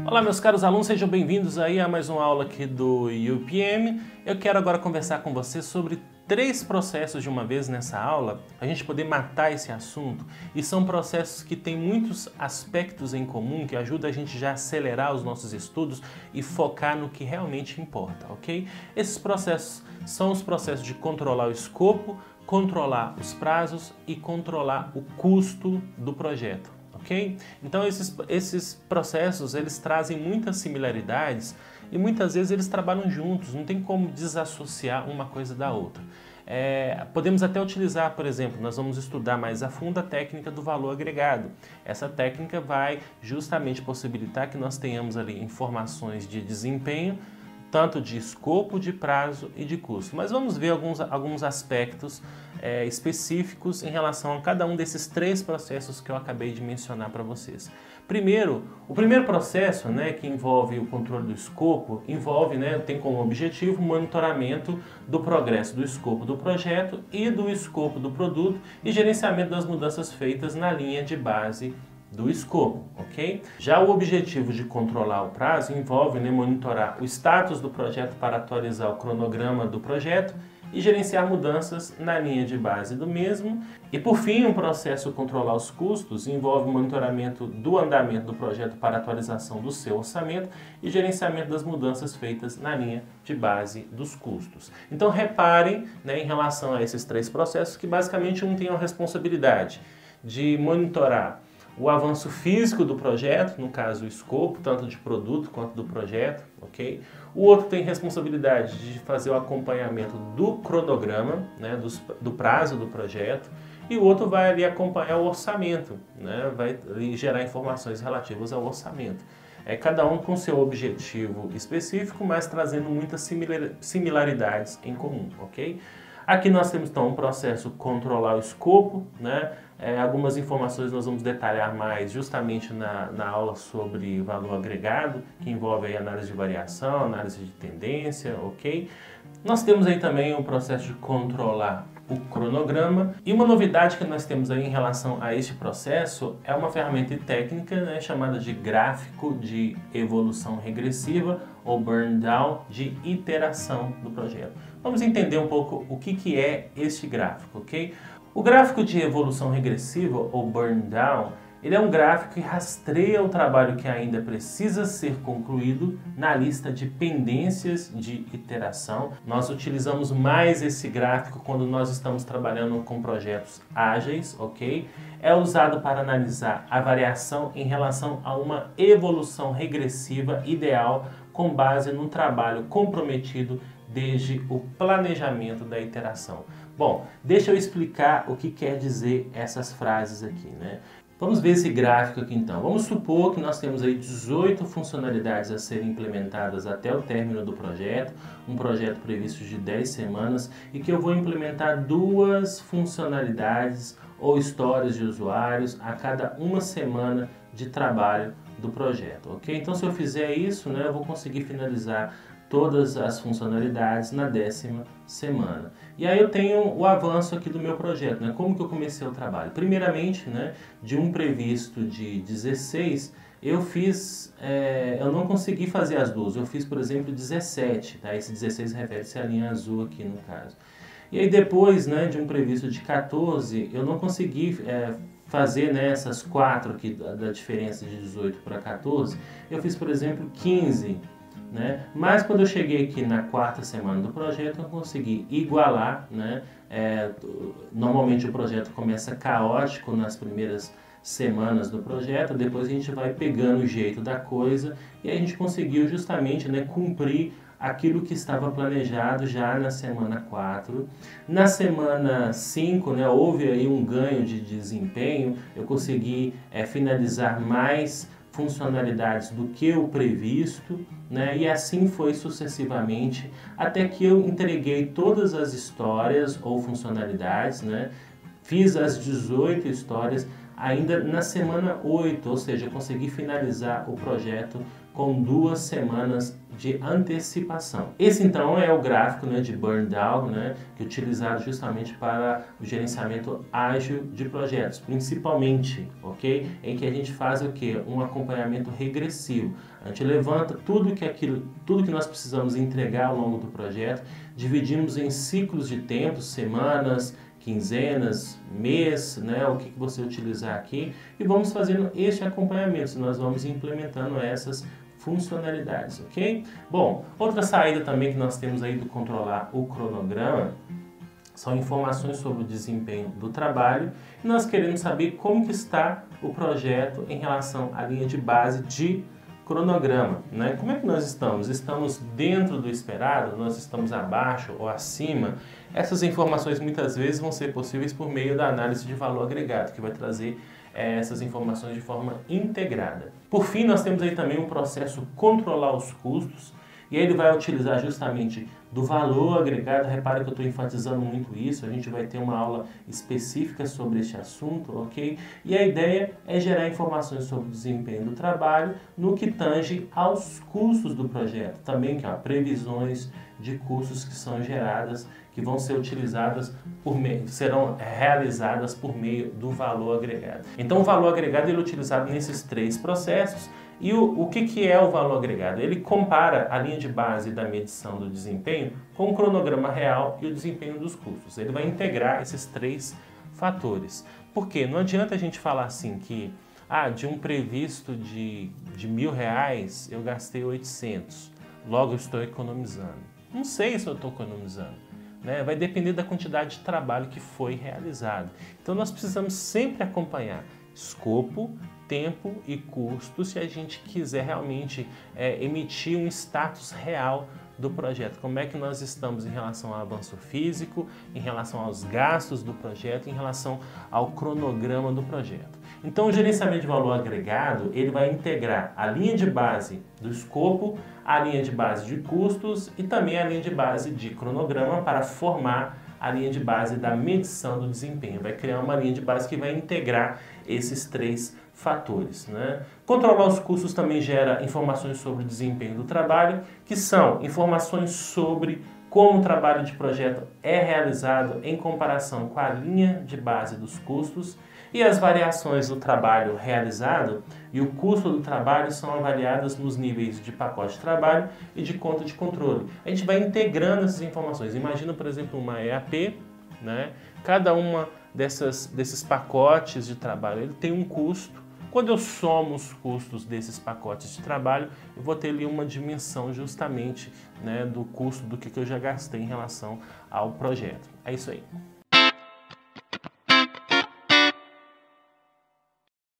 Olá meus caros alunos, sejam bem-vindos aí a mais uma aula aqui do UPM. Eu quero agora conversar com você sobre 3 processos de uma vez nessa aula, para a gente poder matar esse assunto. E são processos que têm muitos aspectos em comum, que ajudam a gente já a acelerar os nossos estudos e focar no que realmente importa, ok? Esses processos são os processos de controlar o escopo, controlar os prazos e controlar o custo do projeto. Okay? Então esses processos eles trazem muitas similaridades e muitas vezes eles trabalham juntos, não tem como desassociar uma coisa da outra. Podemos até utilizar, por exemplo, nós vamos estudar mais a fundo a técnica do valor agregado. Essa técnica vai justamente possibilitar que nós tenhamos ali informações de desempenho, tanto de escopo, de prazo e de custo. Mas vamos ver alguns aspectos específicos em relação a cada um desses 3 processos que eu acabei de mencionar para vocês. O primeiro processo, que envolve o controle do escopo, tem como objetivo o monitoramento do progresso do escopo do projeto e do escopo do produto e gerenciamento das mudanças feitas na linha de base do escopo, ok? Já o objetivo de controlar o prazo envolve monitorar o status do projeto para atualizar o cronograma do projeto e gerenciar mudanças na linha de base do mesmo. E por fim, o processo controlar os custos envolve o monitoramento do andamento do projeto para atualização do seu orçamento e gerenciamento das mudanças feitas na linha de base dos custos. Então reparem em relação a esses 3 processos que basicamente um tem a responsabilidade de monitorar o avanço físico do projeto, no caso o escopo, tanto de produto quanto do projeto, ok? O outro tem responsabilidade de fazer o acompanhamento do cronograma, do prazo do projeto, e o outro vai ali acompanhar o orçamento, vai ali gerar informações relativas ao orçamento. Cada um com seu objetivo específico, mas trazendo muitas similaridades em comum, ok? Aqui nós temos então um processo controlar o escopo, algumas informações nós vamos detalhar mais justamente na aula sobre valor agregado, que envolve aí análise de variação, análise de tendência, ok? Nós temos aí também o processo de controlar o cronograma e uma novidade que nós temos aí em relação a este processo é uma ferramenta técnica chamada de gráfico de evolução regressiva ou burn down de iteração do projeto. Vamos entender um pouco o que é este gráfico, ok? O gráfico de evolução regressiva ou burn down, ele é um gráfico que rastreia o trabalho que ainda precisa ser concluído na lista de pendências de iteração. Nós utilizamos mais esse gráfico quando nós estamos trabalhando com projetos ágeis, ok? É usado para analisar a variação em relação a uma evolução regressiva ideal com base no trabalho comprometido desde o planejamento da iteração. Bom, deixa eu explicar o que quer dizer essas frases aqui, Vamos ver esse gráfico aqui então. Vamos supor que nós temos aí 18 funcionalidades a serem implementadas até o término do projeto, um projeto previsto de 10 semanas e que eu vou implementar 2 funcionalidades ou histórias de usuários a cada uma semana de trabalho do projeto, ok? Então se eu fizer isso, eu vou conseguir finalizar todas as funcionalidades na 10ª semana. E aí eu tenho o avanço aqui do meu projeto, como que eu comecei o trabalho. Primeiramente, de um previsto de 16, eu não consegui fazer as 2, eu fiz, por exemplo, 17, Esse 16 refere-se à linha azul aqui no caso. E aí depois, de um previsto de 14, eu não consegui fazer essas 4 aqui da diferença de 18 para 14, eu fiz, por exemplo, 15, Mas quando eu cheguei aqui na 4ª semana do projeto, eu consegui igualar, Normalmente o projeto começa caótico nas primeiras semanas do projeto, depois a gente vai pegando o jeito da coisa e a gente conseguiu justamente cumprir aquilo que estava planejado já na semana 4. Na semana 5, houve aí um ganho de desempenho, eu consegui finalizar mais funcionalidades do que o previsto, e assim foi sucessivamente, até que eu entreguei todas as histórias ou funcionalidades, fiz as 18 histórias ainda na semana 8, ou seja, eu consegui finalizar o projeto com 2 semanas de antecipação. Esse então é o gráfico, né, de burn down, né, que é utilizado justamente para o gerenciamento ágil de projetos, principalmente, ok? Em que a gente faz o que? Um acompanhamento regressivo. A gente levanta tudo que nós precisamos entregar ao longo do projeto, dividimos em ciclos de tempo, semanas, quinzenas, mês, né, o que você utilizar aqui, e vamos fazendo este acompanhamento, nós vamos implementando essas funcionalidades, ok? Bom, outra saída também que nós temos aí do controlar o cronograma são informações sobre o desempenho do trabalho e nós queremos saber como que está o projeto em relação à linha de base de cronograma, né? Como é que nós estamos? Estamos dentro do esperado? Nós estamos abaixo ou acima? Essas informações muitas vezes vão ser possíveis por meio da análise de valor agregado, que vai trazer essas informações de forma integrada. Por fim, nós temos aí também um processo controlar os custos, e aí ele vai utilizar justamente do valor agregado. Repare que eu estou enfatizando muito isso, a gente vai ter uma aula específica sobre este assunto, ok? E a ideia é gerar informações sobre o desempenho do trabalho no que tange aos custos do projeto, também que é previsões de custos que são geradas, que vão ser utilizadas serão realizadas por meio do valor agregado. Então o valor agregado ele é utilizado nesses 3 processos. E o que é o valor agregado? Ele compara a linha de base da medição do desempenho com o cronograma real e o desempenho dos custos. Ele vai integrar esses 3 fatores. Por quê? Não adianta a gente falar assim que de um previsto de R$1.000 eu gastei 800, logo eu estou economizando. Não sei se eu estou economizando. Né? Vai depender da quantidade de trabalho que foi realizado. Então nós precisamos sempre acompanhar escopo, tempo e custo se a gente quiser realmente emitir um status real do projeto. Como é que nós estamos em relação ao avanço físico, em relação aos gastos do projeto, em relação ao cronograma do projeto. Então o gerenciamento de valor agregado ele vai integrar a linha de base do escopo, a linha de base de custos e também a linha de base de cronograma para formar a linha de base da medição do desempenho. Vai criar uma linha de base que vai integrar esses 3 fatores, né? Controlar os custos também gera informações sobre o desempenho do trabalho, que são informações sobre como o trabalho de projeto é realizado em comparação com a linha de base dos custos, e as variações do trabalho realizado e o custo do trabalho são avaliadas nos níveis de pacote de trabalho e de conta de controle. A gente vai integrando essas informações. Imagina, por exemplo, uma EAP, né? Cada uma desses pacotes de trabalho ele tem um custo. Quando eu somo os custos desses pacotes de trabalho, eu vou ter ali uma dimensão justamente, né, do custo do que eu já gastei em relação ao projeto. É isso aí.